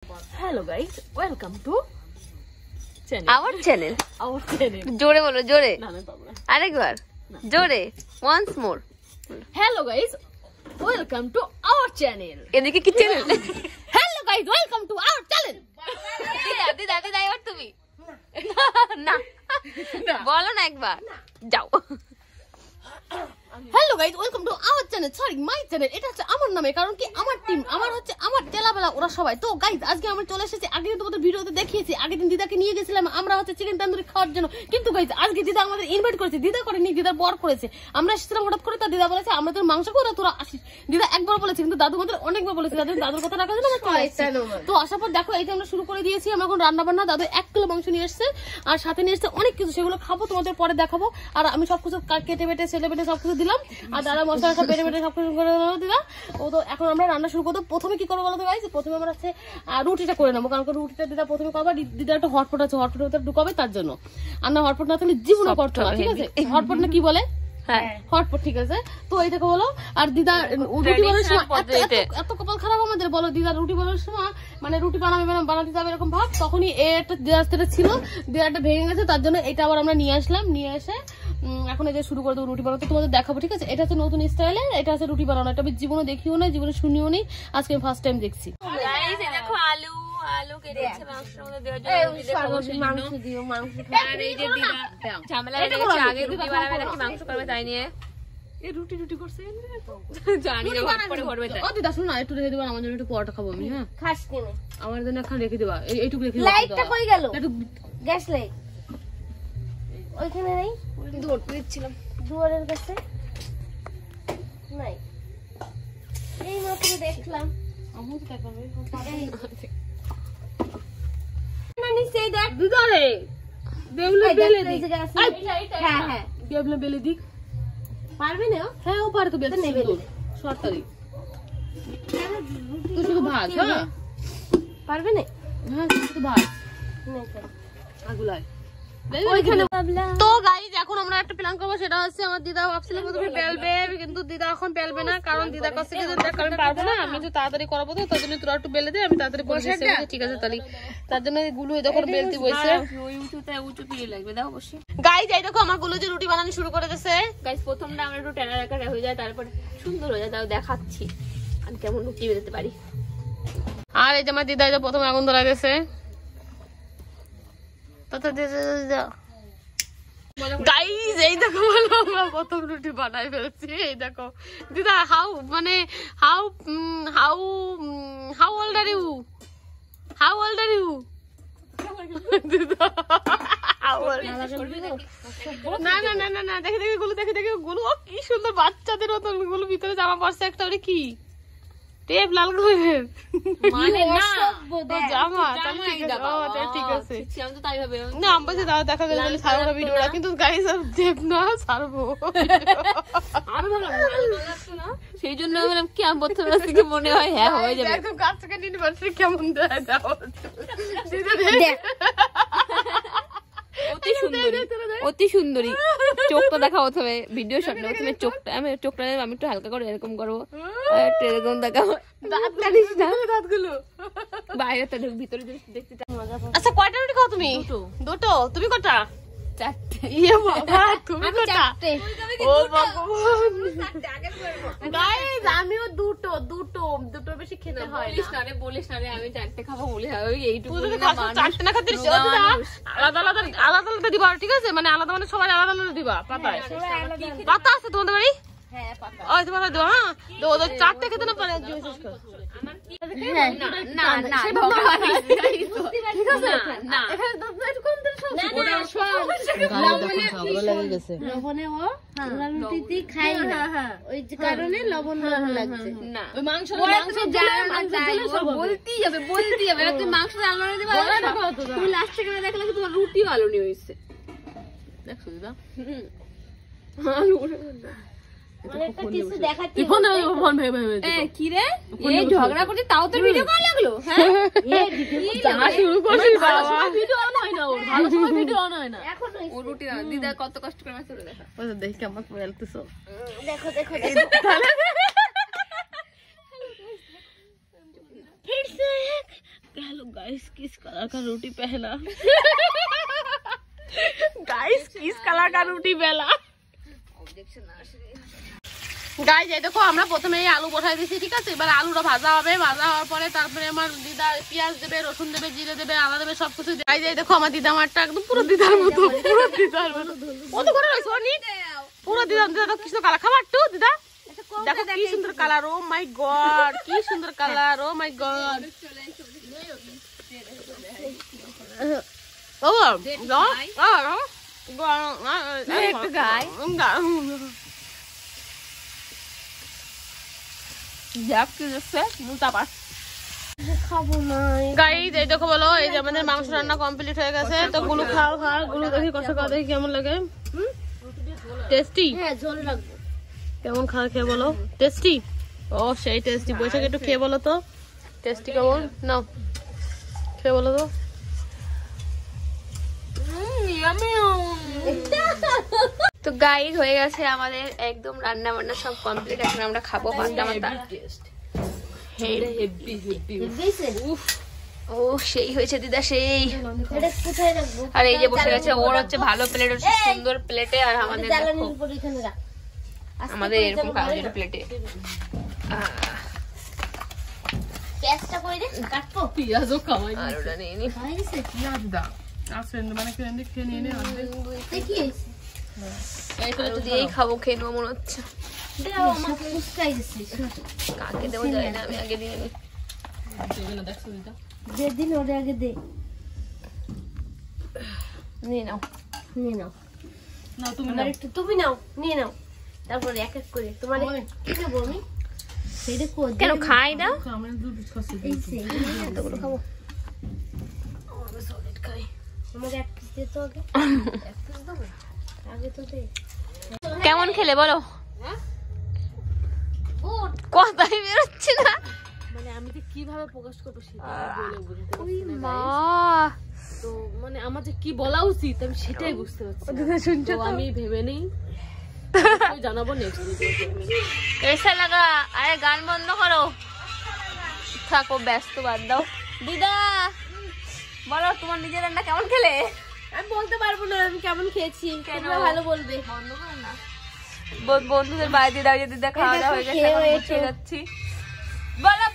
Hello guys, welcome to our channel. our channel. জোরে বলো, জোরে। না না পাবো না। আরেকবার জোরে, once more. Hello guys, welcome to our channel. এদিকে কি channel? Hello guys, welcome to our channel. দিদা এবার তুমি না বলো না একবার, যাও। Hello guys, welcome to our channel, sorry my channel. এটা হচ্ছে আমার নামে, কারণ কি আমার টিম, আমার হচ্ছে আমার তেলাবেলা ওরা সবাই। তো গাইজ আজকে আমরা চলে এসেছি, আগের দিন তোমাদের ভিডিওতে দেখিয়েছি, আগের দিন দিদাকে নিয়ে গেছিলাম আমরা হচ্ছে চিকেন তান্দুরি খাওয়ার জন্য। কিন্তু গাইজ আজকে দিদা আমাদের ইনভাইট করেছে, দিদা করেনি, দিদার বর করেছে। আমরা এসেছিলাম হঠাৎ করে, তার দিদা বলেছে আমরা তোর মাংস করে তোরা আসিস। দিদা একবার বলেছে, কিন্তু দাদু আমাদের অনেকবার বলেছে, দাদুর কথা রাখা যায় না। তো আসার পর দেখো এই যে আমরা শুরু করে দিয়েছি, আমরা এখন রান্না বান্না। দাদু 1 কিলো মাংস নিয়ে এসছে, আর সাথে নিয়ে এসছে অনেক কিছু, সেগুলো খাবো, তোমাদের পরে দেখাবো। আর আমি সবকিছু কেটে বেটে ছেলে বেটে সবকিছু দিলাম, আর দাদা মশলা সব বেটে বেটে সবকিছু করে দিদা। ও তো এখন আমরা রান্না শুরু করবো। প্রথমে কি করবো বলো তো গাইস, প্রথমে আমরা হচ্ছে রুটিটা করে নেবো, কারণ রুটিটা দিদা প্রথমে করবো। দিদা একটা হটপট আছে, হটপটের ভিতরে ঢুকাবে, তার জন্য। আর না হটপট না থাকলে জীবনে করতে হবে, ঠিক আছে? হটপট না কি বলে, হটপট, ঠিক আছে? তো এই দেখো বলো। আর দিদা রুটি বানানোর সময় এত কপাল খারাপ আমাদের, বলো দিদা রুটি বানানোর সময় মানে রুটি বানাতে যাবে এরকম ভাব, তখনই একটা দেয়াটা ছিল, দেয়াটা ভেঙে গেছে, তার জন্য এটা আবার আমরা নিয়ে আসলাম। নিয়ে এসে এখন এই যে শুরু করে দেবো রুটি বানাতে, তোমাদের দেখাবো, ঠিক আছে? এটা হচ্ছে নতুন স্টাইলে, এটা হচ্ছে রুটি বানানো। এটা আমি জীবনে দেখিও না, জীবনে শুনিও নি, আজকে আমি ফার্স্ট টাইম দেখছি। দেখো আলু কেটেছে মাংসের মধ্যে দেওয়ার জন্য, মাংস দিও, মাংস। আর এই যে দিদা ঝামেলা লেগেছে, আগে রুটি বানাবে নাকি মাংস করবে, তাই নিয়ে এই রুটি করছে জানি না, ভাত পরে ভরবে। ও দিদা শোনো না, একটু রেখে দেবা আমার জন্য, একটু পরোটা খাবো আমি। হ্যাঁ খাস কেন? আমার জন্য এখন রেখে দেবা, এইটুকু রেখে দেবা। লাইটটা কই গেল? একটু গ্যাস লাইট ওইখানে নেই, ধরতে দিচ্ছিলাম দুয়ারের কাছে নাই, এই মাত্র দেখলাম। আমি তো দেখাবো মানে সেই দেখ দিদা রে, বেবলে বেলে দিক। হ্যাঁ হ্যাঁ বেবলে বেলে দিক, পারবে না? হ্যাঁ ও পারে তো, বেলে নেবে সরকারি। তুই শুধু ভাত, হ্যাঁ পারবে না? হ্যাঁ শুধু ভাত আগুলায়। তো গাইজ এখন আমরা একটা প্ল্যান করবো, সেটা হচ্ছে আমার দিদা ভাবছিল প্রথমে বেলবে, কিন্তু দিদা এখন বেলবে না, কারণ দিদার কাছ থেকে আমি পারবো না, আমি একটু তাড়াতাড়ি করাবো, তো তার জন্য তোরা একটু বেলে দে, আমি তাড়াতাড়ি করে দিচ্ছি। ঠিক আছে তাহলে, তার জন্য গুলো যখন বেলতে বসে উঁচু দিয়ে লাগবে, দাও বসে। গাইজ এই দেখো আমার গুলো যে রুটি বানানো শুরু করে দিয়েছে। গাইস প্রথমটা আমরা একটু টেনা রাখা হয়ে যায়, তারপর সুন্দর হয়ে যায়, তাও দেখাচ্ছি আমি কেমন রুটি বেলতে পারি। আর এই যে আমার দিদা প্রথমে আগুন ধরা গেছে। গাইজ এই দেখো বলো, আমরা প্রথম রুটি বানাই ফেলছি। এই দেখো দিদা, how old are you? How old are you? দিদা না না না না না, দেখে গুলো, দেখে গুলো, ও কি সুন্দর বাচ্চাদের মতন গুলো, ভিতরে জামা পড়ছে একটা, ওরে কি টেপ লাল করে মানে না জামা, ঠিক আছে। না আমি বলছি দাদা দেখা গেল ছাড়বো না ভিডিওটা, কিন্তু গাইস আর দেব না, ছাড়বো। আমি ভাবলাম না, সেই জন্য বললাম কি আমি প্রথমে থেকে মনে হয় হ্যাঁ হয়ে যাবে। একদম কাছ থেকে ইউনিভার্সিটি কেমন দেয় দাও, অতি সুন্দরী চোখটা দেখা প্রথমে ভিডিও শট নেবো, প্রথমে চোখটা আমি একটু হালকা করে এরকম করবো, এরকম দেখাবো, দাঁত কাটিস না, দাঁতগুলো বাইরেটা ঢুক, ভিতরে দেখতে মজা পাবো। আচ্ছা কয়টা রুটি খাও তুমি? দুটো। তুমি কটা? চারটে। ইয়ে বাবা, তুমি কটা? ও ভগবান, গাইস আমিও দুটো বেশি খেতে হয় না। বলিস না রে আমি চারটে খাবো বলে এইটুকু চারটে না খাতে আলাদা আলাদা দিবা, ঠিক আছে? মানে আলাদা মানে সবাই আলাদা আলাদা দিবা। পাতা আছে তোমাদের বাড়ি? হ্যাঁ পাতা। ওই তোমার দিবা, হ্যাঁ তো চারটে খেতে না পারে। রুটি আলু নিয়ে হয়েছে দেখছো দিদা, ঝগড়া করছি তাও তো ভিডিও করা লাগলো। দিদা কত কষ্ট করে দেখা, দেখি আমার দেখো দেখো फिर से एक हेलो गाइस, किस कलर का रोटी पहना? गाइस, किस कलर का रोटी बेला? গাইস এই দেখো আমরা প্রথমে এই আলু বসাই দিয়েছি, ঠিক আছে? এবার আলুটা ভাজা হবে, ভাজা হওয়ার পরে তারপরে আমার দিদা পেঁয়াজ দেবে, রসুন দেবে, জিরে দেবে, আদা দেবে, সবকিছু। গাইস এই দেখো আমার দিদা আমারটা একদম পুরো দিদার মতো, পুরো দিদার মতো। কত করে রইছো নি? পুরো দিদা তো কিছু কালার খাবার তো দিদা। দেখো কি সুন্দর কালার, ও মাই গড, কি সুন্দর কালার, ও মাই গড। ও দাও একটু গাই গাইস এই দেখো বলো, এই যে আমাদের মাংস রান্না কমপ্লিট হয়ে গেছে। তো গুলো খাও, খাও গুলো, দেখি কষা খাওয়া, দেখি কেমন লাগে। টেস্টি? হ্যাঁ, ঝোল রাখবো। কেমন খাওয়া খেয়ে বলো? টেস্টি? ও সেই টেস্টি। বৈশাখ একটু খেয়ে বলো তো টেস্টি কেমন। নাও খেয়ে বলো তো। তো গাইস হয়ে গেছে আমাদের একদম রান্না বান্না সব কমপ্লিট। এখন আমরা খাবো পান্তা মাতা। ও সেই হয়েছে দিদা, সেই। আর এই যে বসে গেছে, ওর হচ্ছে ভালো প্লেট, হচ্ছে সুন্দর প্লেটে, আর আমাদের আমাদের এরকম কাগজের প্লেটে। পেঁয়াজও খাওয়াই আর ওটা নিয়ে নি। দিয়েই খাবো, খেয়ে নেবো মনে হচ্ছে। কাকে দেবো জানি না, আমি আগে দিয়ে নি। নিয়ে নাও, নিয়ে নাও। নাও তুমি নাও, একটু তুমি নাও, নিয়ে নাও, তারপরে এক এক করে তোমার কি দেবো আমি? সেটা কেন খাই না? এতগুলো খাবো। আমাকে এক পিস দে তো আগে। এক পিস দেবো আগে তো দে। কেমন খেলে বলো? কথাই বেরোচ্ছে না, মানে আমি যে কিভাবে প্রকাশ করবো সেটা বলে বুঝতে ওই পারছি না। মা, তো মানে আমার যে কি বলা উচিত আমি সেটাই বুঝতে পারছি না। শুনছো তো আমি ভেবে নেই, জানাবো নেক্সট ভিডিওতে আমি। এসে লাগা। আরে গান বন্ধ করো, থাকো ব্যস্ত, বাদ দাও। দিদা বলো তোমার নিজের রান্না কেমন খেলে? আমি বলতে পারবো না আমি কেমন খেয়েছি, কেন? তোমরা ভালো বলবে। বন্ধ করো না, বন্ধুদের বাড়ি দিদা, দিদা খাওয়া দাওয়া হয়ে গেছে, এখন বসে যাচ্ছি। বলো